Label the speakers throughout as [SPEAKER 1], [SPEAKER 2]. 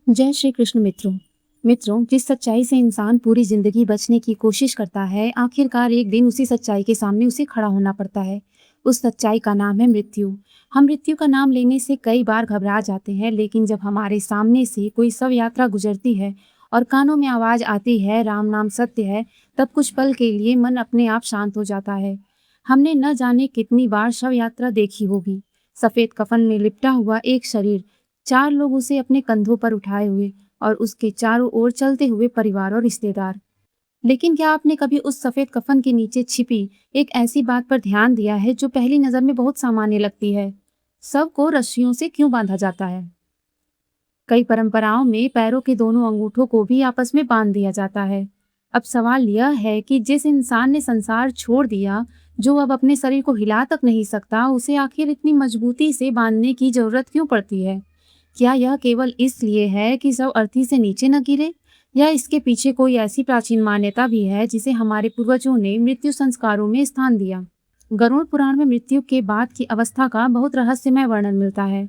[SPEAKER 1] जय श्री कृष्ण मित्रों। जिस सच्चाई से इंसान पूरी जिंदगी बचने की कोशिश करता है, आखिरकार एक दिन उसी सच्चाई के सामने उसे खड़ा होना पड़ता है। उस सच्चाई का नाम है मृत्यु। हम मृत्यु का नाम लेने से कई बार घबरा जाते हैं, लेकिन जब हमारे सामने से कोई शव यात्रा गुजरती है और कानों में आवाज आती है राम नाम सत्य है, तब कुछ पल के लिए मन अपने आप शांत हो जाता है। हमने न जाने कितनी बार शव यात्रा देखी होगी। सफेद कफन में लिपटा हुआ एक शरीर, चार लोग उसे अपने कंधों पर उठाए हुए और उसके चारों ओर चलते हुए परिवार और रिश्तेदार। लेकिन क्या आपने कभी उस सफेद कफन के नीचे छिपी एक ऐसी बात पर ध्यान दिया है जो पहली नजर में बहुत सामान्य लगती है? शव को रस्सियों से क्यों बांधा जाता है? कई परंपराओं में पैरों के दोनों अंगूठों को भी आपस में बांध दिया जाता है। अब सवाल यह है कि जिस इंसान ने संसार छोड़ दिया, जो अब अपने शरीर को हिला तक नहीं सकता, उसे आखिर इतनी मजबूती से बांधने की जरूरत क्यों पड़ती है? क्या यह केवल इसलिए है कि शव अर्थी से नीचे न गिरे, या इसके पीछे कोई ऐसी प्राचीन मान्यता भी है जिसे हमारे पूर्वजों ने मृत्यु संस्कारों में स्थान दिया? गरुड़ पुराण में मृत्यु के बाद की अवस्था का बहुत रहस्यमय वर्णन मिलता है।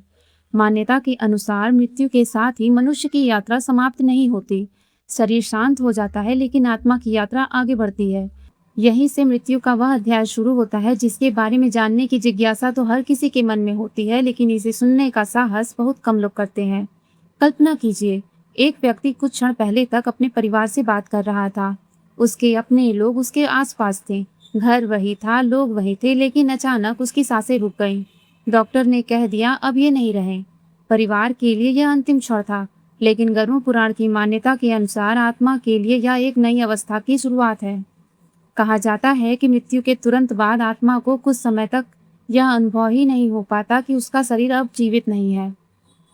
[SPEAKER 1] मान्यता के अनुसार मृत्यु के साथ ही मनुष्य की यात्रा समाप्त नहीं होती। शरीर शांत हो जाता है, लेकिन आत्मा की यात्रा आगे बढ़ती है। यहीं से मृत्यु का वह अध्याय शुरू होता है जिसके बारे में जानने की जिज्ञासा तो हर किसी के मन में होती है, लेकिन इसे सुनने का साहस बहुत कम लोग करते हैं। कल्पना कीजिए, एक व्यक्ति कुछ क्षण पहले तक अपने परिवार से बात कर रहा था। उसके अपने लोग उसके आसपास थे, घर वही था, लोग वही थे, लेकिन अचानक उसकी सांसें रुक गईं। डॉक्टर ने कह दिया अब ये नहीं रहे। परिवार के लिए यह अंतिम क्षण था, लेकिन गरुड़ पुराण की मान्यता के अनुसार आत्मा के लिए यह एक नई अवस्था की शुरुआत है। कहा जाता है कि मृत्यु के तुरंत बाद आत्मा को कुछ समय तक यह अनुभव ही नहीं हो पाता कि उसका शरीर अब जीवित नहीं है।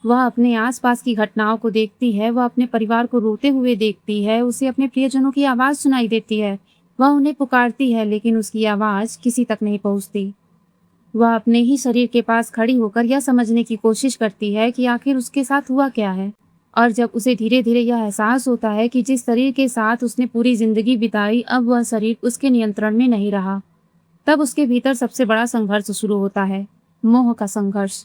[SPEAKER 1] वह अपने आसपास की घटनाओं को देखती है, वह अपने परिवार को रोते हुए देखती है, उसे अपने प्रियजनों की आवाज सुनाई देती है। वह उन्हें पुकारती है, लेकिन उसकी आवाज किसी तक नहीं पहुंचती। वह अपने ही शरीर के पास खड़ी होकर यह समझने की कोशिश करती है कि आखिर उसके साथ हुआ क्या है। और जब उसे धीरे धीरे यह एहसास होता है कि जिस शरीर के साथ उसने पूरी जिंदगी बिताई, अब वह शरीर उसके नियंत्रण में नहीं रहा, तब उसके भीतर सबसे बड़ा संघर्ष शुरू होता है, मोह का संघर्ष।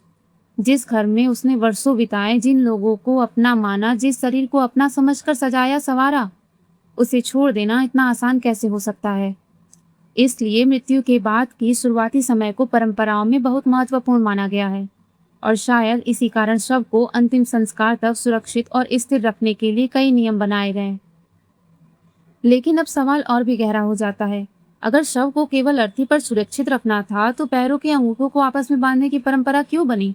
[SPEAKER 1] जिस घर में उसने वर्षों बिताए, जिन लोगों को अपना माना, जिस शरीर को अपना समझकर सजाया संवारा, उसे छोड़ देना इतना आसान कैसे हो सकता है? इसलिए मृत्यु के बाद की शुरुआती समय को परंपराओं में बहुत महत्वपूर्ण माना गया है, और शायद इसी कारण शव को अंतिम संस्कार तक सुरक्षित और स्थिर रखने के लिए कई नियम बनाए गए। लेकिन अब सवाल और भी गहरा हो जाता है। अगर शव को केवल अर्थी पर सुरक्षित रखना था, तो पैरों के अंगूठों को आपस में बांधने की परंपरा क्यों बनी?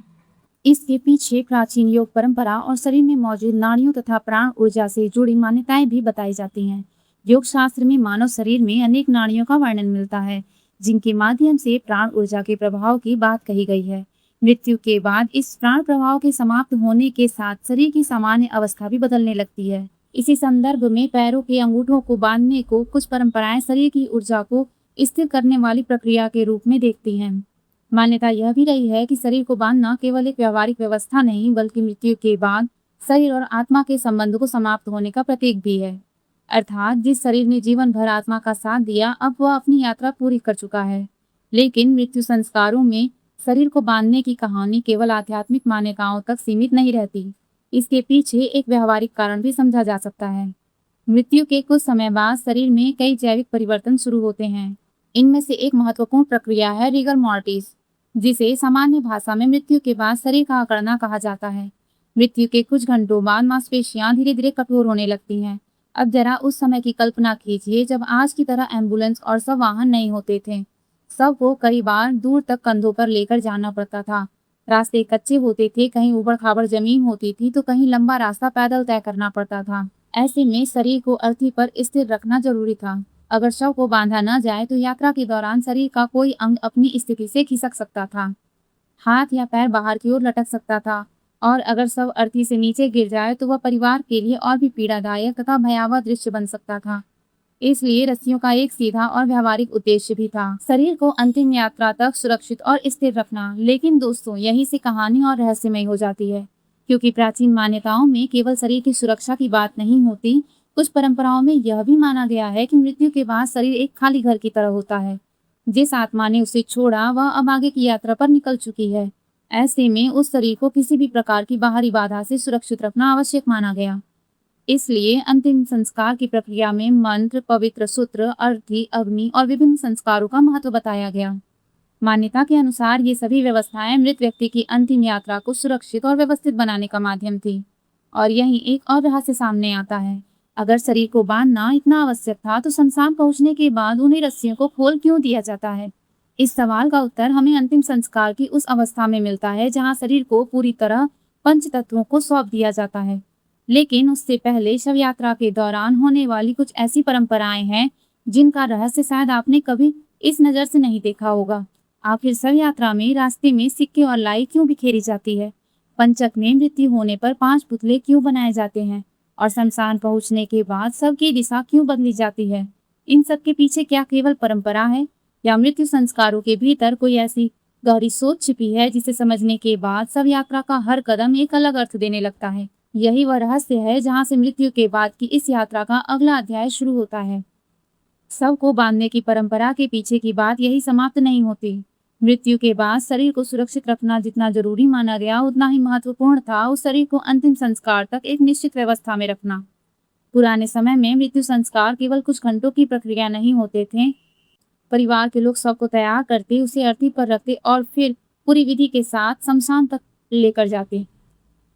[SPEAKER 1] इसके पीछे प्राचीन योग परंपरा और शरीर में मौजूद नाड़ियों तथा प्राण ऊर्जा से जुड़ी मान्यताएं भी बताई जाती हैं। योग शास्त्र में मानव शरीर में अनेक नाड़ियों का वर्णन मिलता है, जिनके माध्यम से प्राण ऊर्जा के प्रभाव की बात कही गई है। मृत्यु के बाद इस प्राण प्रभाव के समाप्त होने के साथ शरीर की सामान्य अवस्था भी बदलने लगती है। इसी संदर्भ में पैरों के अंगूठों को बांधने को कुछ परंपराएं शरीर की ऊर्जा को स्थिर करने वाली प्रक्रिया के रूप में देखती हैं। मान्यता यह भी रही है कि शरीर को बांधना केवल एक व्यवहारिक व्यवस्था नहीं, बल्कि मृत्यु के बाद शरीर और आत्मा के संबंध को समाप्त होने का प्रतीक भी है। अर्थात जिस शरीर ने जीवन भर आत्मा का साथ दिया, अब वह अपनी यात्रा पूरी कर चुका है। लेकिन मृत्यु संस्कारों में शरीर को बांधने की कहानी केवल आध्यात्मिक मान्यताओं तक सीमित नहीं रहती। इसके पीछे एक व्यवहारिक कारण भी समझा जा सकता है। मृत्यु के कुछ समय बाद शरीर में कई जैविक परिवर्तन शुरू होते हैं। इनमें से एक महत्वपूर्ण प्रक्रिया है रिगर मॉर्टिस, जिसे सामान्य भाषा में मृत्यु के बाद शरीर का अकड़ना कहा जाता है। मृत्यु के कुछ घंटों बाद मांसपेशियां धीरे धीरे कठोर होने लगती हैं। अब जरा उस समय की कल्पना कीजिए जब आज की तरह एम्बुलेंस और सब वाहन नहीं होते थे। सब को कई बार दूर तक कंधों पर लेकर जाना पड़ता था। रास्ते कच्चे होते थे, कहीं ऊबड़ खाबड़ जमीन होती थी, तो कहीं लंबा रास्ता पैदल तय करना पड़ता था। ऐसे में शरीर को अर्थी पर स्थिर रखना जरूरी था। अगर शव को बांधा न जाए तो यात्रा के दौरान शरीर का कोई अंग अपनी स्थिति से खिसक सकता था, हाथ या पैर बाहर की ओर लटक सकता था, और अगर शव अर्थी से नीचे गिर जाए तो वह परिवार के लिए और भी पीड़ादायक तथा भयावह दृश्य बन सकता था। इसलिए रस्सियों का एक सीधा और व्यवहारिक उद्देश्य भी था, शरीर को अंतिम यात्रा तक सुरक्षित और स्थिर रखना। लेकिन दोस्तों, यहीं से कहानी और रहस्यमय हो जाती है, क्योंकि प्राचीन मान्यताओं में केवल शरीर की सुरक्षा की बात नहीं होती। कुछ परंपराओं में यह भी माना गया है कि मृत्यु के बाद शरीर एक खाली घर की तरह होता है। जिस आत्मा ने उसे छोड़ा, वह अब आगे की यात्रा पर निकल चुकी है। ऐसे में उस शरीर को किसी भी प्रकार की बाहरी बाधा से सुरक्षित रखना आवश्यक माना गया। इसलिए अंतिम संस्कार की प्रक्रिया में मंत्र, पवित्र सूत्र, अर्थी, अग्नि और विभिन्न संस्कारों का महत्व बताया गया। मान्यता के अनुसार ये सभी व्यवस्थाएं मृत व्यक्ति की अंतिम यात्रा को सुरक्षित और व्यवस्थित बनाने का माध्यम थी। और यही एक और रहस्य सामने आता है, अगर शरीर को बांधना इतना आवश्यक था तो शमशान पहुंचने के बाद उन्हीं रस्सियों को खोल क्यों दिया जाता है? इस सवाल का उत्तर हमें अंतिम संस्कार की उस अवस्था में मिलता है जहां शरीर को पूरी तरह पंच तत्वों को सौंप दिया जाता है। लेकिन उससे पहले शव यात्रा के दौरान होने वाली कुछ ऐसी परंपराएं हैं जिनका रहस्य शायद आपने कभी इस नज़र से नहीं देखा होगा। आखिर शव यात्रा में रास्ते में सिक्के और लाई क्यों बिखेरी जाती है? पंचक में मृत्यु होने पर 5 पुतले क्यों बनाए जाते हैं? और शमशान पहुंचने के बाद शव की दिशा क्यों बदली जाती है? इन सब के पीछे क्या केवल परंपरा है या मृत्यु संस्कारों के भीतर कोई ऐसी गहरी सोच छिपी है जिसे समझने के बाद शव यात्रा का हर कदम एक अलग अर्थ देने लगता है? यही वह रहस्य है जहां से मृत्यु के बाद की इस यात्रा का अगला अध्याय शुरू होता है। शव को बांधने की परंपरा के पीछे की बात यही समाप्त नहीं होती। मृत्यु के बाद शरीर को सुरक्षित रखना जितना जरूरी माना गया उतना ही महत्वपूर्ण था उस शरीर को अंतिम संस्कार तक एक निश्चित व्यवस्था में रखना। पुराने समय में मृत्यु संस्कार केवल कुछ घंटों की प्रक्रिया नहीं होते थे। परिवार के लोग शव को तैयार करते, उसे अर्थी पर रखते और फिर पूरी विधि के साथ शमशान तक लेकर जाते।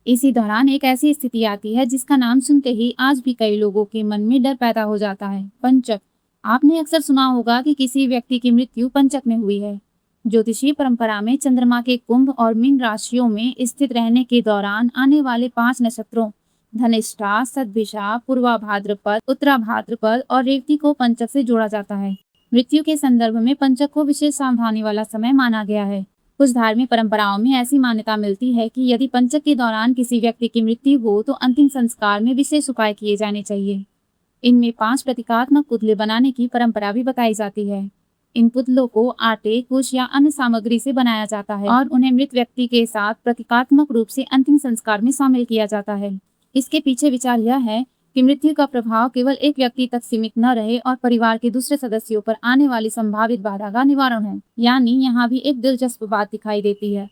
[SPEAKER 1] इसी दौरान एक ऐसी स्थिति आती है जिसका नाम सुनते ही आज भी कई लोगों के मन में डर पैदा हो जाता है, पंचक। आपने अक्सर सुना होगा कि किसी व्यक्ति की मृत्यु पंचक में हुई है। ज्योतिषीय परंपरा में चंद्रमा के कुंभ और मीन राशियों में स्थित रहने के दौरान आने वाले 5 नक्षत्रों धनिष्ठा, सतभिषा, पूर्वा भाद्रपद, उत्तरा भाद्रपद और रेवती को पंचक से जोड़ा जाता है। मृत्यु के संदर्भ में पंचक को विशेष सावधानी वाला समय माना गया है। कुछ धार्मिक परंपराओं में ऐसी मान्यता मिलती है कि यदि पंचक के दौरान किसी व्यक्ति की मृत्यु हो तो अंतिम संस्कार में विशेष उपाय किए जाने चाहिए। इनमें 5 प्रतीकात्मक पुतले बनाने की परंपरा भी बताई जाती है। इन पुतलों को आटे, कुश या अन्य सामग्री से बनाया जाता है और उन्हें मृत व्यक्ति के साथ प्रतीकात्मक रूप से अंतिम संस्कार में शामिल किया जाता है। इसके पीछे विचार यह है कि मृत्यु का प्रभाव केवल एक व्यक्ति तक सीमित न रहे और परिवार के दूसरे सदस्यों पर आने वाली संभावित बाधा का निवारण है। यानी यहाँ भी एक दिलचस्प बात दिखाई देती है।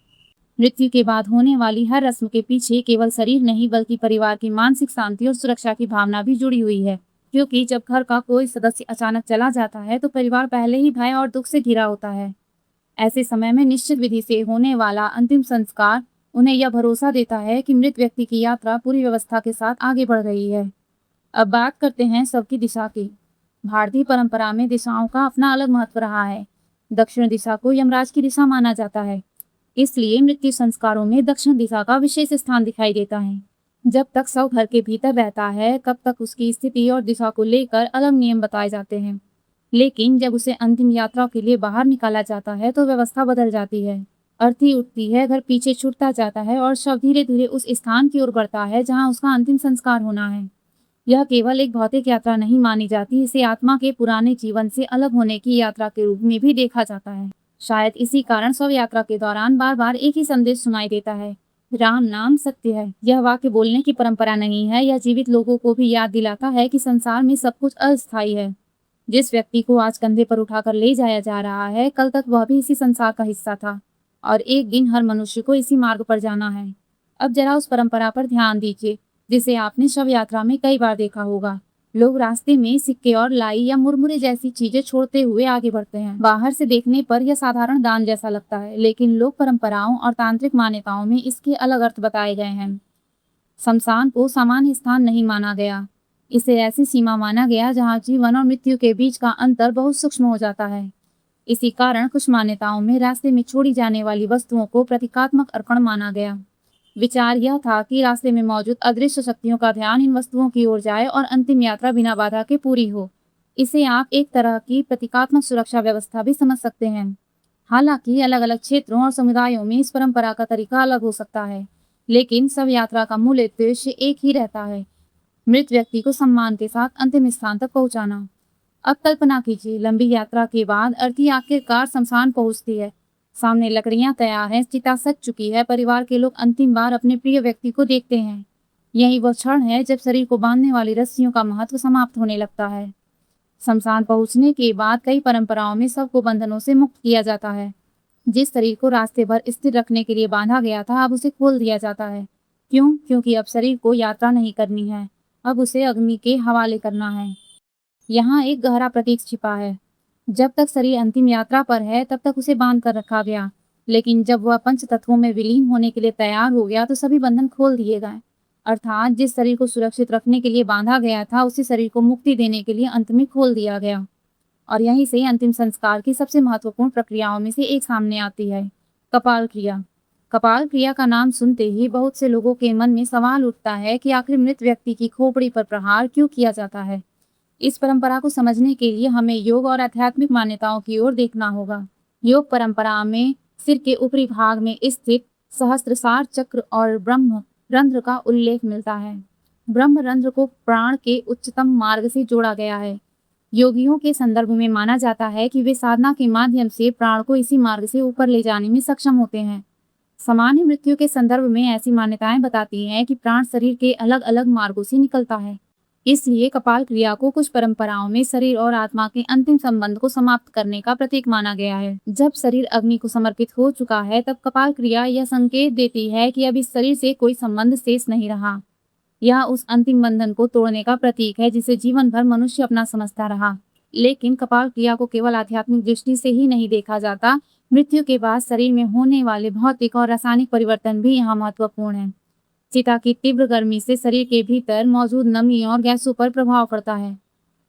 [SPEAKER 1] मृत्यु के बाद होने वाली हर रस्म के पीछे केवल शरीर नहीं बल्कि परिवार की मानसिक शांति और सुरक्षा की भावना भी जुड़ी हुई है, क्योंकि जब घर का कोई सदस्य अचानक चला जाता है तो परिवार पहले ही भय और दुख से घिरा होता है। ऐसे समय में निश्चित विधि से होने वाला अंतिम संस्कार उन्हें यह भरोसा देता है कि मृत व्यक्ति की यात्रा पूरी व्यवस्था के साथ आगे बढ़ रही है। अब बात करते हैं शव की दिशा की। भारतीय परंपरा में दिशाओं का अपना अलग महत्व रहा है। दक्षिण दिशा को यमराज की दिशा माना जाता है, इसलिए मृत्यु संस्कारों में दक्षिण दिशा का विशेष स्थान दिखाई देता है। जब तक शव घर के भीतर रहता है तब तक उसकी स्थिति और दिशा को लेकर अलग नियम बताए जाते हैं, लेकिन जब उसे अंतिम यात्रा के लिए बाहर निकाला जाता है तो व्यवस्था बदल जाती है। अर्थी उठती है, घर पीछे छूटता जाता है और शव धीरे धीरे उस स्थान की ओर बढ़ता है जहां उसका अंतिम संस्कार होना है। यह केवल एक भौतिक यात्रा नहीं मानी जाती, इसे आत्मा के पुराने जीवन से अलग होने की यात्रा के रूप में भी देखा जाता है। शायद इसी कारण शव यात्रा के दौरान बार बार एक ही संदेश सुनाई देता है, राम नाम सत्य है। यह वाक्य बोलने की परंपरा नहीं है, यह जीवित लोगों को भी याद दिलाता है कि संसार में सब कुछ अस्थायी है। जिस व्यक्ति को आज कंधे पर उठाकर ले जाया जा रहा है, कल तक वह भी इसी संसार का हिस्सा था और एक दिन हर मनुष्य को इसी मार्ग पर जाना है। अब जरा उस परंपरा पर ध्यान दीजिए जिसे आपने शव यात्रा में कई बार देखा होगा। लोग रास्ते में सिक्के और लाई या मुरमुरे जैसी चीजें छोड़ते हुए आगे बढ़ते हैं। बाहर से देखने पर यह साधारण दान जैसा लगता है, लेकिन लोक परंपराओं और तांत्रिक मान्यताओं में इसके अलग अर्थ बताए गए हैं। शमशान को सामान्य स्थान नहीं माना गया, इसे ऐसी सीमा माना गया जहाँ जीवन और मृत्यु के बीच का अंतर बहुत सूक्ष्म हो जाता है। इसी कारण कुछ मान्यताओं में रास्ते में छोड़ी जाने वाली वस्तुओं को प्रतीकात्मक अर्पण माना गया। विचार यह था कि रास्ते में मौजूद अदृश्य शक्तियों का ध्यान इन वस्तुओं की ओर जाए और अंतिम यात्रा बिना बाधा के पूरी हो। इसे आप एक तरह की प्रतीकात्मक सुरक्षा व्यवस्था भी समझ सकते हैं। हालांकि अलग अलग क्षेत्रों और समुदायों में इस परंपरा का तरीका अलग हो सकता है, लेकिन शव यात्रा का मूल उद्देश्य एक ही रहता है, मृत व्यक्ति को सम्मान के साथ अंतिम स्थान तक पहुंचाना। अब कल्पना कीजिए, लंबी यात्रा के बाद अर्थी आखिरकार शमशान पहुंचती है। सामने लकड़ियां तैयार हैं, चिता सज चुकी है, परिवार के लोग अंतिम बार अपने प्रिय व्यक्ति को देखते हैं। यही वह क्षण है जब शरीर को बांधने वाली रस्सियों का महत्व समाप्त होने लगता है। शमशान पहुंचने के बाद कई परंपराओं में शव को बंधनों से मुक्त किया जाता है। जिस शरीर को रास्ते भर स्थिर रखने के लिए बांधा गया था, अब उसे खोल दिया जाता है। क्यों? क्योंकि अब शरीर को यात्रा नहीं करनी है, अब उसे अग्नि के हवाले करना है। यहाँ एक गहरा प्रतीक छिपा है। जब तक शरीर अंतिम यात्रा पर है, तब तक उसे बांध कर रखा गया, लेकिन जब वह पंच तत्वों में विलीन होने के लिए तैयार हो गया, तो सभी बंधन खोल दिए गए। अर्थात जिस शरीर को सुरक्षित रखने के लिए बांधा गया था, उसी शरीर को मुक्ति देने के लिए अंत में खोल दिया गया। और यहीं से अंतिम संस्कार की सबसे महत्वपूर्ण प्रक्रियाओं में से एक सामने आती है, कपाल क्रिया। कपाल क्रिया का नाम सुनते ही बहुत से लोगों के मन में सवाल उठता है कि आखिर मृत व्यक्ति की खोपड़ी पर प्रहार क्यों किया जाता है। इस परंपरा को समझने के लिए हमें योग और आध्यात्मिक मान्यताओं की ओर देखना होगा। योग परंपरा में सिर के ऊपरी भाग में स्थित सहस्त्रसार चक्र और ब्रह्म रंध्र का उल्लेख मिलता है। ब्रह्म रंध्र को प्राण के उच्चतम मार्ग से जोड़ा गया है। योगियों के संदर्भ में माना जाता है कि वे साधना के माध्यम से प्राण को इसी मार्ग से ऊपर ले जाने में सक्षम होते हैं। सामान्य मृत्यु के संदर्भ में ऐसी मान्यताएं बताती हैं कि प्राण शरीर के अलग अलग मार्गों से निकलता है। इसलिए कपाल क्रिया को कुछ परंपराओं में शरीर और आत्मा के अंतिम संबंध को समाप्त करने का प्रतीक माना गया है। जब शरीर अग्नि को समर्पित हो चुका है, तब कपाल क्रिया यह संकेत देती है कि अब इस शरीर से कोई संबंध शेष नहीं रहा। यह उस अंतिम बंधन को तोड़ने का प्रतीक है जिसे जीवन भर मनुष्य अपना समझता रहा। लेकिन कपाल क्रिया को केवल आध्यात्मिक दृष्टि से ही नहीं देखा जाता। मृत्यु के बाद शरीर में होने वाले भौतिक और रासायनिक परिवर्तन भी यहाँ महत्वपूर्ण है। चिता की तीव्र गर्मी से शरीर के भीतर मौजूद नमी और गैसों पर प्रभाव पड़ता है।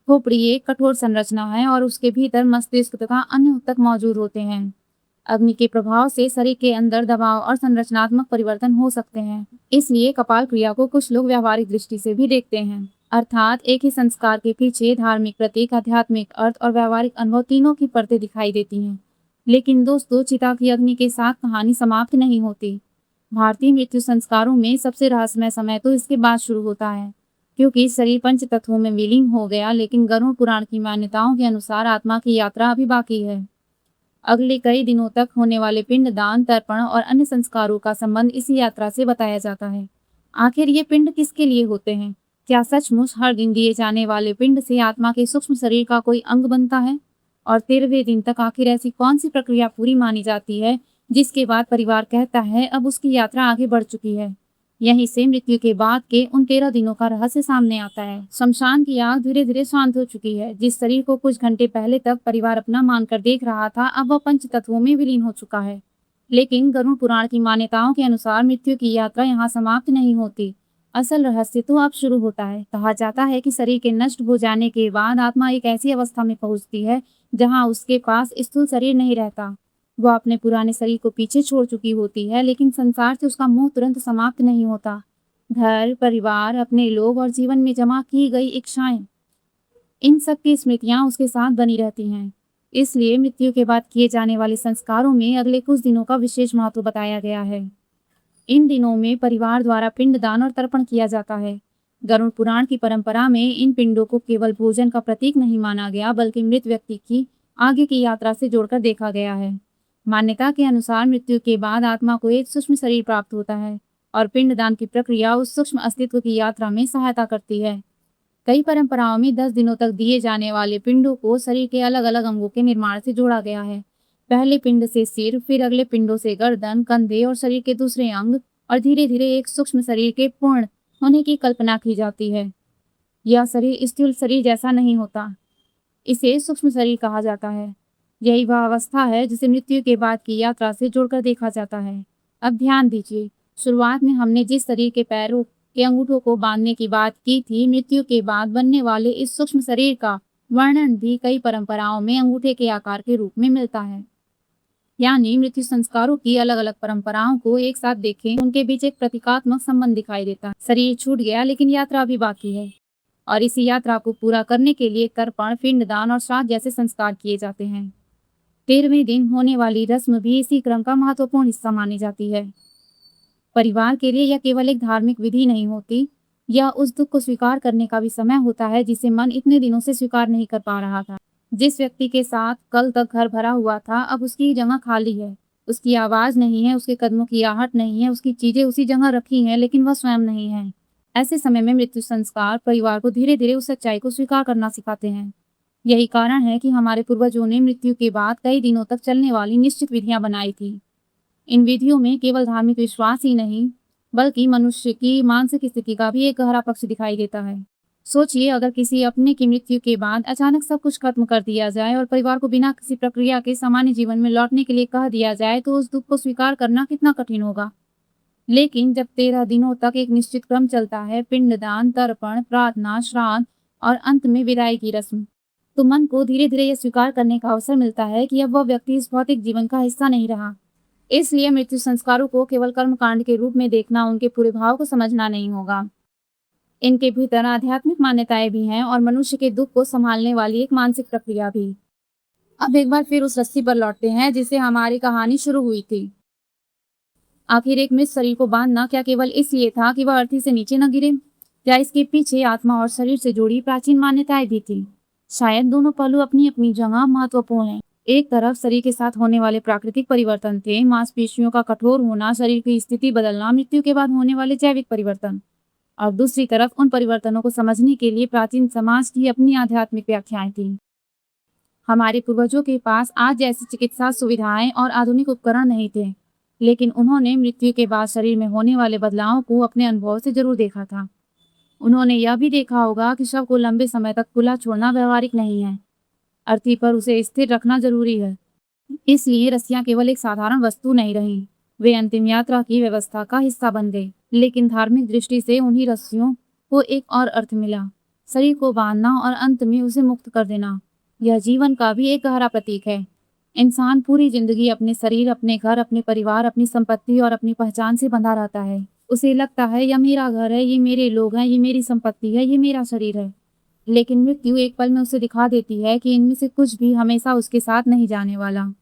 [SPEAKER 1] खोपड़ी एक कठोर संरचना है और उसके भीतर मस्तिष्क तथा अन्य ऊतक मौजूद होते हैं। अग्नि के प्रभाव से शरीर के अंदर दबाव और संरचनात्मक परिवर्तन हो सकते हैं। इसलिए कपाल क्रिया को कुछ लोग व्यावहारिक दृष्टि से भी देखते हैं। अर्थात एक ही संस्कार के पीछे धार्मिक प्रतीक, आध्यात्मिक अर्थ और व्यावहारिक अनुभव तीनों की परतें दिखाई देती हैं। लेकिन दोस्तों, चिता की अग्नि के साथ कहानी समाप्त नहीं होती। भारतीय मृत्यु संस्कारों में सबसे रहस्यमय समय तो इसके बाद शुरू होता है, क्योंकि शरीर पंच तत्वों में विलीन हो गया, लेकिन गरुड़ पुराण की मान्यताओं के अनुसार आत्मा की यात्रा अभी बाकी है। अगले कई दिनों तक होने वाले पिंडदान, तर्पण और अन्य संस्कारों का संबंध इसी यात्रा से बताया जाता है। आखिर ये पिंड किसके लिए होते हैं? क्या सचमुच हर दिन दिए जाने वाले पिंड से आत्मा के सूक्ष्म शरीर का कोई अंग बनता है? और 13वें दिन तक आखिर ऐसी कौन सी प्रक्रिया पूरी मानी जाती है जिसके बाद परिवार कहता है अब उसकी यात्रा आगे बढ़ चुकी है? यहीं से मृत्यु के बाद के उन 13 दिनों का रहस्य सामने आता है। शमशान की आग धीरे धीरे शांत हो चुकी है। जिस शरीर को कुछ घंटे पहले तक परिवार अपना मानकर देख रहा था, अब वह पंच तत्वों में विलीन हो चुका है। लेकिन गरुड़ पुराण की मान्यताओं के अनुसार मृत्यु की यात्रा यहाँ समाप्त नहीं होती। असल रहस्य तो अब शुरू होता है। कहा जाता है कि शरीर के नष्ट हो जाने के बाद आत्मा एक ऐसी अवस्था में पहुंचती है जहां उसके पास स्थूल शरीर नहीं रहता। वह अपने पुराने शरीर को पीछे छोड़ चुकी होती है, लेकिन संसार से उसका मोह तुरंत समाप्त नहीं होता। घर, परिवार, अपने लोग और जीवन में जमा की गई इच्छाएं, इन सब की स्मृतियां उसके साथ बनी रहती हैं। इसलिए मृत्यु के बाद किए जाने वाले संस्कारों में अगले कुछ दिनों का विशेष महत्व बताया गया है। इन दिनों में परिवार द्वारा पिंडदान और तर्पण किया जाता है। गरुड़ पुराण की परंपरा में इन पिंडों को केवल भोजन का प्रतीक नहीं माना गया, बल्कि मृत व्यक्ति की आगे की यात्रा से जोड़कर देखा गया है। मान्यता के अनुसार मृत्यु के बाद आत्मा को एक सूक्ष्म शरीर प्राप्त होता है और पिंडदान की प्रक्रिया उस सूक्ष्म अस्तित्व की यात्रा में सहायता करती है। कई परंपराओं में 10 दिनों तक दिए जाने वाले पिंडों को शरीर के अलग अलग अंगों के निर्माण से जोड़ा गया है। पहले पिंड से सिर, फिर अगले पिंडों से गर्दन, कंधे और शरीर के दूसरे अंग, और धीरे धीरे एक सूक्ष्म शरीर के पूर्ण होने की कल्पना की जाती है। यह शरीर स्थूल शरीर जैसा नहीं होता, इसे सूक्ष्म शरीर कहा जाता है। यही वह अवस्था है जिसे मृत्यु के बाद की यात्रा से जोड़कर देखा जाता है। अब ध्यान दीजिए, शुरुआत में हमने जिस शरीर के पैरों के अंगूठों को बांधने की बात की थी, मृत्यु के बाद बनने वाले इस सूक्ष्म शरीर का वर्णन भी कई परंपराओं में अंगूठे के आकार के रूप में मिलता है। यानी मृत्यु संस्कारों की अलग अलग परंपराओं को एक साथ देखें, उनके बीच एक प्रतीकात्मक संबंध दिखाई देता है। शरीर छूट गया, लेकिन यात्रा अभी बाकी है, और इसी यात्रा को पूरा करने के लिए तर्पण, पिंडदान और श्राद्ध जैसे संस्कार किए जाते हैं। 13वें दिन होने वाली रस्म भी इसी क्रम का महत्वपूर्ण हिस्सा मानी जाती है। परिवार के लिए यह केवल एक धार्मिक विधि नहीं होती, यह उस दुख को स्वीकार करने का भी समय होता है जिसे मन इतने दिनों से स्वीकार नहीं कर पा रहा था। जिस व्यक्ति के साथ कल तक घर भरा हुआ था, अब उसकी जगह खाली है। उसकी आवाज नहीं है, उसके कदमों की आहट नहीं है, उसकी चीजें उसी जगह रखी हैं, लेकिन वह स्वयं नहीं है। ऐसे समय में मृत्यु संस्कार परिवार को धीरे धीरे उस सच्चाई को स्वीकार करना सिखाते हैं। यही कारण है कि हमारे पूर्वजों ने मृत्यु के बाद कई दिनों तक चलने वाली निश्चित विधियां बनाई थी। इन विधियों में केवल धार्मिक विश्वास ही नहीं, बल्कि मनुष्य की मानसिक स्थिति का भी एक गहरा पक्ष दिखाई देता है। सोचिए, अगर किसी अपने की मृत्यु के बाद अचानक सब कुछ खत्म कर दिया जाए और परिवार को बिना किसी प्रक्रिया के सामान्य जीवन में लौटने के लिए कह दिया जाए, तो उस दुख को स्वीकार करना कितना कठिन होगा। लेकिन जब 13 दिनों तक एक निश्चित क्रम चलता है, पिंडदान, तर्पण, प्रार्थना, श्राद्ध और अंत में विदाई की रस्म, तो मन को धीरे धीरे यह स्वीकार करने का अवसर मिलता है कि अब वह व्यक्ति इस भौतिक जीवन का हिस्सा नहीं रहा। इसलिए मृत्यु संस्कारों को केवल कर्मकांड के रूप में देखना, उनके पूरे भाव को समझना नहीं होगा। इनके भीतर आध्यात्मिक मान्यताएं भी हैं और मनुष्य के दुख को संभालने वाली एक मानसिक प्रक्रिया भी। अब एक बार फिर उस रस्सी पर लौटते हैं जिससे हमारी कहानी शुरू हुई थी। आखिर एक मृत शरीर को बांधना क्या केवल इसलिए था कि वह अर्थी से नीचे न गिरे, या इसके पीछे आत्मा और शरीर से जुड़ी प्राचीन मान्यताएं भी थी? शायद दोनों पहलू अपनी अपनी जगह महत्वपूर्ण हैं। एक तरफ शरीर के साथ होने वाले प्राकृतिक परिवर्तन थे, मांसपेशियों का कठोर होना, शरीर की स्थिति बदलना, मृत्यु के बाद होने वाले जैविक परिवर्तन। और दूसरी तरफ उन परिवर्तनों को समझने के लिए प्राचीन समाज की अपनी आध्यात्मिक व्याख्याएं थीं। हमारे पूर्वजों के पास आज जैसी चिकित्सा सुविधाएं और आधुनिक उपकरण नहीं थे, लेकिन उन्होंने मृत्यु के बाद शरीर में होने वाले बदलावों को अपने अनुभव से जरूर देखा था। उन्होंने यह भी देखा होगा कि शव को लंबे समय तक खुला छोड़ना व्यवहारिक नहीं है। अर्थी पर उसे स्थिर रखना जरूरी है। इसलिए रस्सियां केवल एक साधारण वस्तु नहीं रही, वे अंतिम यात्रा की व्यवस्था का हिस्सा बन गई। लेकिन धार्मिक दृष्टि से उन्हीं रस्सियों को एक और अर्थ मिला, शरीर को बांधना और अंत में उसे मुक्त कर देना। यह जीवन का भी एक गहरा प्रतीक है। इंसान पूरी जिंदगी अपने शरीर, अपने घर, अपने परिवार, अपनी संपत्ति और अपनी पहचान से बंधा रहता है। उसे लगता है यह मेरा घर है, ये मेरे लोग हैं, ये मेरी संपत्ति है, ये मेरा शरीर है। लेकिन मृत्यु एक पल में उसे दिखा देती है कि इनमें से कुछ भी हमेशा उसके साथ नहीं जाने वाला।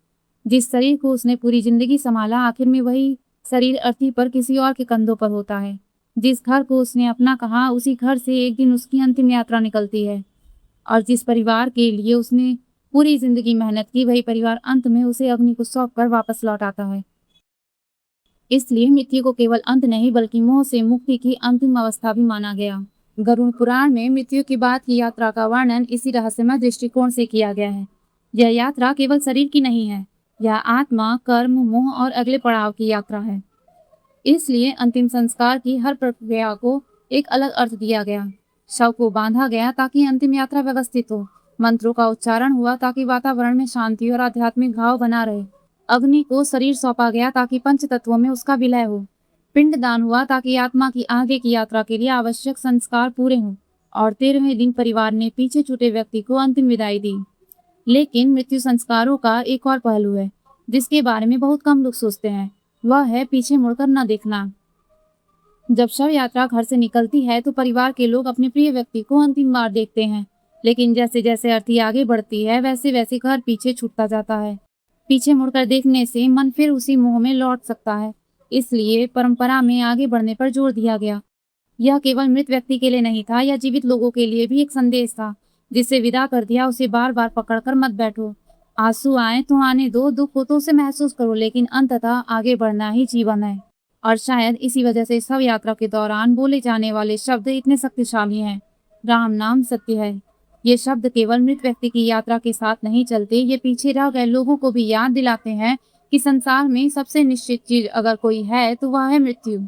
[SPEAKER 1] जिस शरीर को उसने पूरी जिंदगी संभाला, आखिर में वही शरीर अर्थी पर किसी और के कंधों पर होता है। जिस घर को उसने अपना कहा, उसी घर से एक दिन उसकी अंतिम यात्रा निकलती है। और जिस परिवार के लिए उसने पूरी जिंदगी मेहनत की, वही परिवार अंत में उसे अग्नि को सौंप कर वापस लौट आता है। इसलिए मृत्यु को केवल अंत नहीं, बल्कि मोह से मुक्ति की अंतिम अवस्था भी माना गया। गरुड़ पुराण में मृत्यु के बाद की यात्रा का वर्णन इसी रहस्यमय दृष्टिकोण से किया गया है। यह यात्रा केवल शरीर की नहीं है, यह आत्मा, कर्म, मोह और अगले पड़ाव की यात्रा है। इसलिए अंतिम संस्कार की हर प्रक्रिया को एक अलग अर्थ दिया गया। शव को बांधा गया ताकि अंतिम यात्रा व्यवस्थित हो। मंत्रों का उच्चारण हुआ ताकि वातावरण में शांति और आध्यात्मिक भाव बना रहे। अग्नि को शरीर सौंपा गया ताकि पंच तत्वों में उसका विलय हो। पिंडदान हुआ ताकि आत्मा की आगे की यात्रा के लिए आवश्यक संस्कार पूरे हों। और 13वें दिन परिवार ने पीछे छूटे व्यक्ति को अंतिम विदाई दी। लेकिन मृत्यु संस्कारों का एक और पहलू है जिसके बारे में बहुत कम लोग सोचते हैं, वह है पीछे मुड़कर न देखना। जब शव यात्रा घर से निकलती है तो परिवार के लोग अपने प्रिय व्यक्ति को अंतिम बार देखते हैं, लेकिन जैसे जैसे अर्थी आगे बढ़ती है, वैसे वैसे घर पीछे छूटता जाता है। पीछे मुड़कर देखने से मन फिर उसी मोह में लौट सकता है। इसलिए परंपरा में आगे बढ़ने पर जोर दिया गया। यह केवल मृत व्यक्ति के लिए नहीं था, यह जीवित लोगों के लिए भी एक संदेश था। जिसे विदा कर दिया उसे बार बार पकड़कर मत बैठो। आंसू आए तो आने दो, दुख हो तो उसे महसूस करो, लेकिन अंततः आगे बढ़ना ही जीवन है। और शायद इसी वजह से शव यात्रा के दौरान बोले जाने वाले शब्द इतने शक्तिशाली हैं। राम नाम सत्य है। ये शब्द केवल मृत व्यक्ति की यात्रा के साथ नहीं चलते, ये पीछे रह गए लोगों को भी याद दिलाते हैं कि संसार में सबसे निश्चित चीज अगर कोई है तो वह है मृत्यु।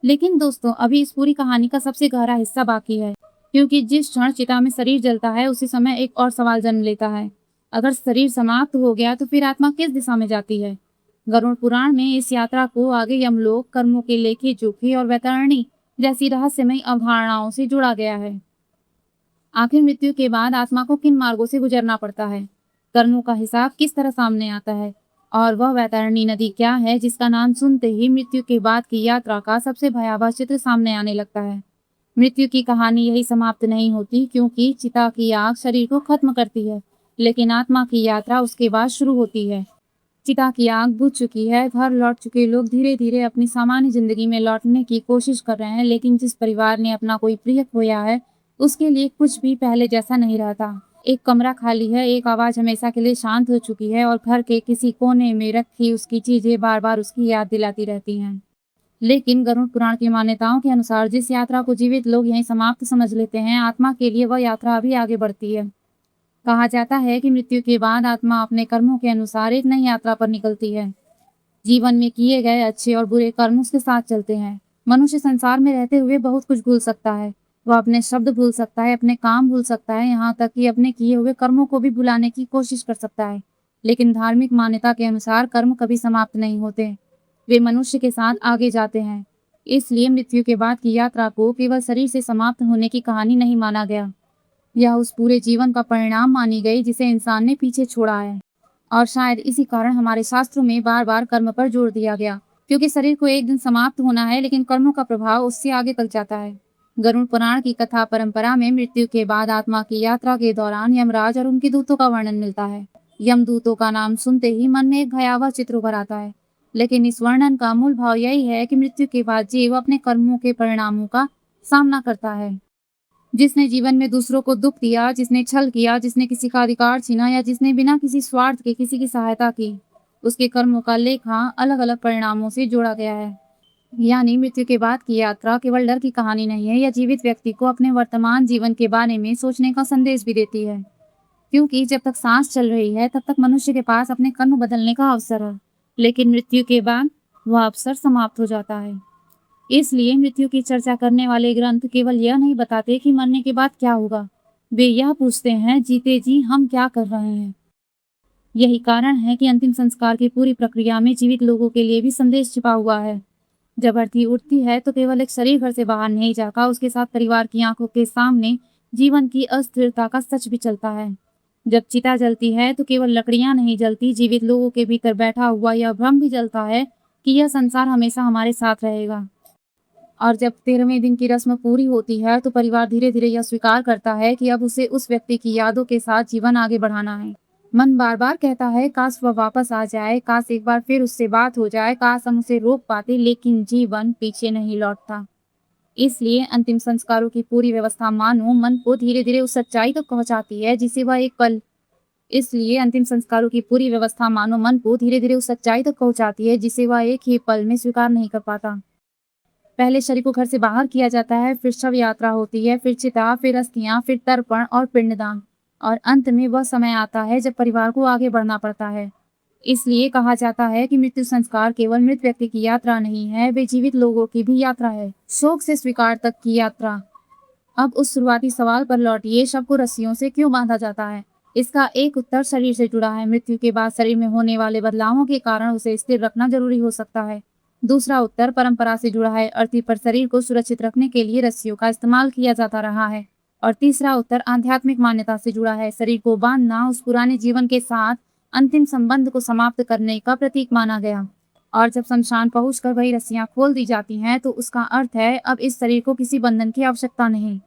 [SPEAKER 1] लेकिन दोस्तों, अभी इस पूरी कहानी का सबसे गहरा हिस्सा बाकी है, क्योंकि जिस क्षण चिता में शरीर जलता है, उसी समय एक और सवाल जन्म लेता है। अगर शरीर समाप्त हो गया तो फिर आत्मा किस दिशा में जाती है? गरुड़ पुराण में इस यात्रा को आगे यमलोक, कर्मों के लेखे जोखे और वैतरणी जैसी रहस्यमयी अवधारणाओं से जोड़ा गया है। आखिर मृत्यु के बाद आत्मा को किन मार्गों से गुजरना पड़ता है? कर्मों का हिसाब किस तरह सामने आता है? और वह वैतरणी नदी क्या है जिसका नाम सुनते ही मृत्यु के बाद की यात्रा का सबसे भयावह चित्र सामने आने लगता है? मृत्यु की कहानी यही समाप्त नहीं होती, क्योंकि चिता की आग शरीर को खत्म करती है, लेकिन आत्मा की यात्रा उसके बाद शुरू होती है। चिता की आग बुझ चुकी है, घर लौट चुके लोग धीरे धीरे अपनी सामान्य जिंदगी में लौटने की कोशिश कर रहे हैं, लेकिन जिस परिवार ने अपना कोई प्रिय खोया है, उसके लिए कुछ भी पहले जैसा नहीं रहता। एक कमरा खाली है, एक आवाज हमेशा के लिए शांत हो चुकी है, और घर के किसी कोने में रखी उसकी चीजें बार बार उसकी याद दिलाती रहती हैं। लेकिन गरुड़ पुराण की मान्यताओं के अनुसार जिस यात्रा को जीवित लोग यहीं समाप्त समझ लेते हैं, आत्मा के लिए वह यात्रा अभी आगे बढ़ती है। कहा जाता है कि मृत्यु के बाद आत्मा अपने कर्मों के अनुसार एक नई यात्रा पर निकलती है। जीवन में किए गए अच्छे और बुरे कर्म उसके साथ चलते हैं। मनुष्य संसार में रहते हुए बहुत कुछ भूल सकता है। वह अपने शब्द भूल सकता है, अपने काम भूल सकता है, यहाँ तक कि अपने किए हुए कर्मों को भी भुलाने की कोशिश कर सकता है। लेकिन धार्मिक मान्यता के अनुसार कर्म कभी समाप्त नहीं होते, वे मनुष्य के साथ आगे जाते हैं। इसलिए मृत्यु के बाद की यात्रा को केवल शरीर से समाप्त होने की कहानी नहीं माना गया, यह उस पूरे जीवन का परिणाम मानी गई जिसे इंसान ने पीछे छोड़ा है। और शायद इसी कारण हमारे शास्त्रों में बार बार कर्म पर जोर दिया गया, क्योंकि शरीर को एक दिन समाप्त होना है, लेकिन कर्मों का प्रभाव उससे आगे तक जाता है। गरुड़ पुराण की कथा परंपरा में मृत्यु के बाद आत्मा की यात्रा के दौरान यमराज और उनके दूतों का वर्णन मिलता है। यमदूतों का नाम सुनते ही मन में एक भयावह चित्र उभर आता है, लेकिन इस वर्णन का मूल भाव यही है कि मृत्यु के बाद जीव अपने कर्मों के परिणामों का सामना करता है। जिसने जीवन में दूसरों को दुख दिया, जिसने छल किया, जिसने किसी का अधिकार छीना या जिसने बिना किसी स्वार्थ के किसी की सहायता की, उसके कर्मों का लेखा अलग अलग परिणामों से जोड़ा गया है। यानी मृत्यु के बाद की यात्रा केवल डर की कहानी नहीं है, यह जीवित व्यक्ति को अपने वर्तमान जीवन के बारे में सोचने का संदेश भी देती है। क्योंकि जब तक सांस चल रही है तब तक मनुष्य के पास अपने कर्म बदलने का अवसर है, लेकिन मृत्यु के बाद वह अवसर समाप्त हो जाता है। इसलिए मृत्यु की चर्चा करने वाले ग्रंथ केवल यह नहीं बताते कि मरने के बाद क्या होगा, वे यह पूछते हैं जीते जी हम क्या कर रहे हैं। यही कारण है कि अंतिम संस्कार की पूरी प्रक्रिया में जीवित लोगों के लिए भी संदेश छिपा हुआ है। जब अर्थी उठती है तो केवल एक शरीर घर से बाहर नहीं जाता, उसके साथ परिवार की आंखों के सामने जीवन की अस्थिरता का सच भी चलता है। जब चिता जलती है तो केवल लकड़ियां नहीं जलती, जीवित लोगों के भीतर बैठा हुआ यह भ्रम भी जलता है कि यह संसार हमेशा हमारे साथ रहेगा। और जब 13वें दिन की रस्म पूरी होती है तो परिवार धीरे धीरे यह स्वीकार करता है कि अब उसे उस व्यक्ति की यादों के साथ जीवन आगे बढ़ाना है। मन बार बार कहता है काश वह वापस आ जाए, काश एक बार फिर उससे बात हो जाए, काश हम उसे रोक पाते, लेकिन जीवन पीछे नहीं लौटता। इसलिए अंतिम संस्कारों की पूरी व्यवस्था मानो मन को धीरे धीरे उस सच्चाई तक पहुंचाती है जिसे वह एक पल इसलिए अंतिम संस्कारों की पूरी व्यवस्था मानो मन को धीरे धीरे उस सच्चाई तक पहुंचाती है जिसे वह एक ही पल में स्वीकार नहीं कर पाता। पहले शरीर को घर से बाहर किया जाता है, फिर शव यात्रा होती है, फिर चिता, फिर अस्थियां, फिर तर्पण और पिंडदान, और अंत में वह समय आता है जब परिवार को आगे बढ़ना पड़ता है। इसलिए कहा जाता है कि मृत्यु संस्कार केवल मृत व्यक्ति की यात्रा नहीं है, वे जीवित लोगों की भी यात्रा है, शोक से स्वीकार तक की यात्रा। अब उस शुरुआती सवाल पर लौटिए, शव को रस्सियों से क्यों बांधा जाता है? इसका एक उत्तर शरीर से जुड़ा है। मृत्यु के बाद शरीर में होने वाले बदलावों के कारण उसे स्थिर रखना जरूरी हो सकता है। दूसरा उत्तर परंपरा से जुड़ा है। अर्थी पर शरीर को सुरक्षित रखने के लिए रस्सियों का इस्तेमाल किया जाता रहा है। और तीसरा उत्तर आध्यात्मिक मान्यता से जुड़ा है। शरीर को बांधना उस पुराने जीवन के साथ अंतिम संबंध को समाप्त करने का प्रतीक माना गया। और जब शमशान पहुंचकर वही रस्सियां खोल दी जाती हैं तो उसका अर्थ है अब इस शरीर को किसी बंधन की आवश्यकता नहीं,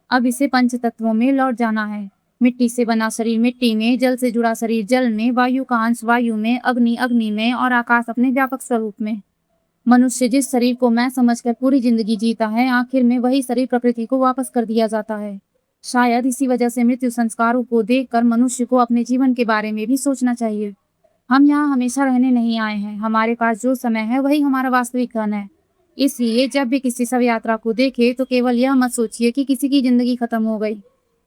[SPEAKER 1] अब इसे पंच तत्वों में लौट जाना है। मिट्टी से बना शरीर मिट्टी में, जल से जुड़ा शरीर जल में, वायु का अंश वायु में, अग्नि अग्नि में और आकाश अपने व्यापक स्वरूप में। मनुष्य जिस शरीर को मैं समझकर पूरी जिंदगी जीता है, आखिर में वही शरीर प्रकृति को वापस कर दिया जाता है। शायद इसी वजह से मृत्यु संस्कारों को देखकर मनुष्य को अपने जीवन के बारे में भी सोचना चाहिए। हम यहाँ हमेशा रहने नहीं आए हैं, हमारे पास जो समय है वही हमारा वास्तविक धन है। इसलिए जब भी किसी शव यात्रा को देखे तो केवल यह मत सोचिए कि किसी की जिंदगी खत्म हो गई।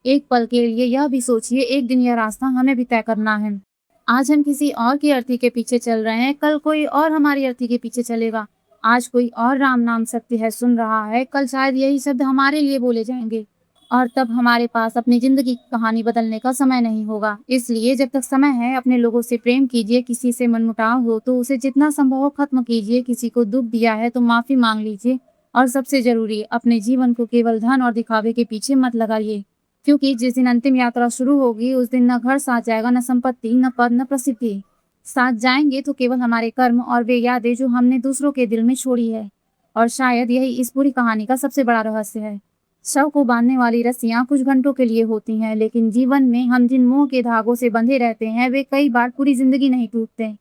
[SPEAKER 1] एक पल के लिए यह भी सोचिए एक दिन यह रास्ता हमें भी तय करना है। आज हम किसी और की अर्थी के पीछे चल रहे हैं, कल कोई और हमारी अर्थी के पीछे चलेगा। आज कोई और राम नाम सत्य है सुन रहा है, कल शायद यही शब्द हमारे लिए बोले जाएंगे, और तब हमारे पास अपनी जिंदगी की कहानी बदलने का समय नहीं होगा। इसलिए जब तक समय है अपने लोगों से प्रेम कीजिए, किसी से मनमुटाव हो तो उसे जितना संभव हो खत्म कीजिए, किसी को दुख दिया है तो माफी मांग लीजिए, और सबसे जरूरी अपने जीवन को केवल धन और दिखावे के पीछे मत लगाइए, क्योंकि जिस दिन अंतिम यात्रा शुरू होगी उस दिन न घर साथ जाएगा, न संपत्ति, न पद, न प्रसिद्धि। साथ जाएंगे तो केवल हमारे कर्म और वे यादें जो हमने दूसरों के दिल में छोड़ी है। और शायद यही इस पूरी कहानी का सबसे बड़ा रहस्य है। शव को बांधने वाली रस्सियां कुछ घंटों के लिए होती हैं, लेकिन जीवन में हम जिन मोह के धागों से बंधे रहते हैं वे कई बार पूरी जिंदगी नहीं टूटते।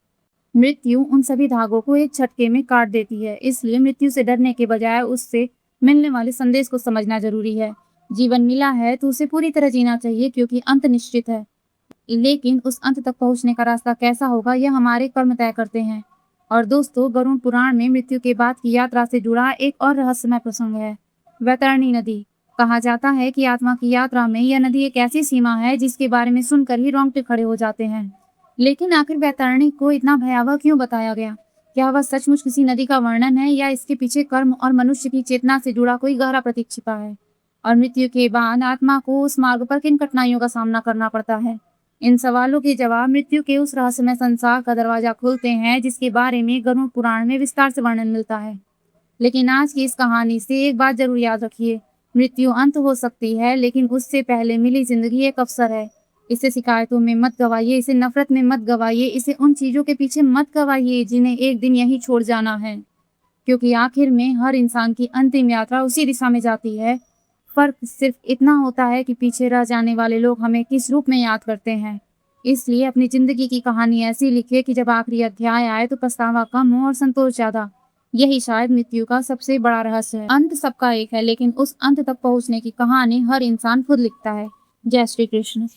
[SPEAKER 1] मृत्यु उन सभी धागों को एक झटके में काट देती है। इसलिए मृत्यु से डरने के बजाय उससे मिलने वाले संदेश को समझना जरूरी है। जीवन मिला है तो उसे पूरी तरह जीना चाहिए, क्योंकि अंत निश्चित है, लेकिन उस अंत तक पहुंचने का रास्ता कैसा होगा यह हमारे कर्म तय करते हैं। और दोस्तों, गरुड़ पुराण में मृत्यु के बाद की यात्रा से जुड़ा एक और रहस्यमय प्रसंग है, वैतरणी नदी। कहा जाता है कि आत्मा की यात्रा में यह नदी एक ऐसी सीमा है जिसके बारे में सुनकर ही रोंगटे खड़े हो जाते हैं। लेकिन आखिर वैतरणिक को इतना भयावह क्यों बताया गया? क्या वह सचमुच किसी नदी का वर्णन है या इसके पीछे कर्म और मनुष्य की चेतना से जुड़ा कोई गहरा प्रतीक छिपा है? और मृत्यु के बाद आत्मा को उस मार्ग पर किन कठिनाइयों का सामना करना पड़ता है? इन सवालों के जवाब मृत्यु के उस रहस्यमय संसार का दरवाजा खोलते हैं जिसके बारे में गरुड़ पुराण में विस्तार से वर्णन मिलता है। लेकिन आज की इस कहानी से एक बात जरूर याद रखिए, मृत्यु अंत हो सकती है लेकिन उससे पहले मिली जिंदगी एक अवसर है। इसे शिकायतों में मत गवाइए, इसे नफरत में मत गवाइए, इसे उन चीजों के पीछे मत गवाइए जिन्हें एक दिन यहीं छोड़ जाना है, क्योंकि आखिर में हर इंसान की अंतिम यात्रा उसी दिशा में जाती है। फर्क सिर्फ इतना होता है कि पीछे रह जाने वाले लोग हमें किस रूप में याद करते हैं। इसलिए अपनी जिंदगी की कहानी ऐसी लिखिए कि जब आखिरी अध्याय आए तो पछतावा कम हो और संतोष ज्यादा। यही शायद मृत्यु का सबसे बड़ा रहस्य है। अंत सबका एक है, लेकिन उस अंत तक पहुंचने की कहानी हर इंसान खुद लिखता है। जय श्री कृष्ण।